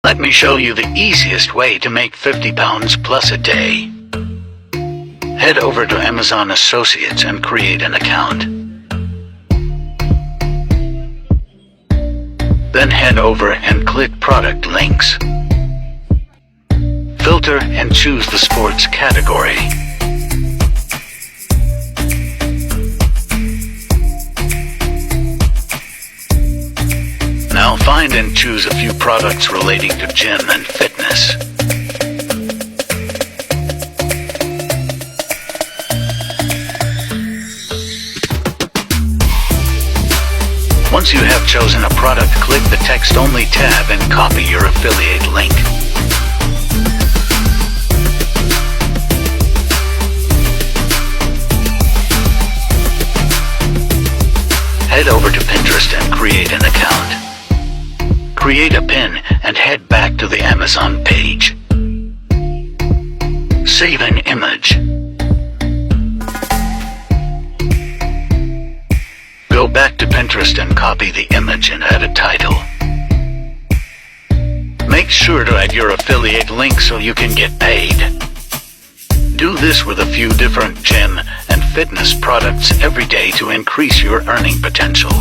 Let me show you the easiest way to make 50 pounds plus a day. Head over to Amazon Associates and create an account. Then head over and click Product Links. Filter and choose the sports category. Now find and choose a few products relating to gym and fitness. Once you have chosen a product, click the Text Only tab and copy your affiliate link. Head over to Pinterest and create an account. Create a pin and head back to the Amazon page. Save an image. Go back to Pinterest and copy the image and add a title. Make sure to add your affiliate link so you can get paid. Do this with a few different gym and fitness products every day to increase your earning potential.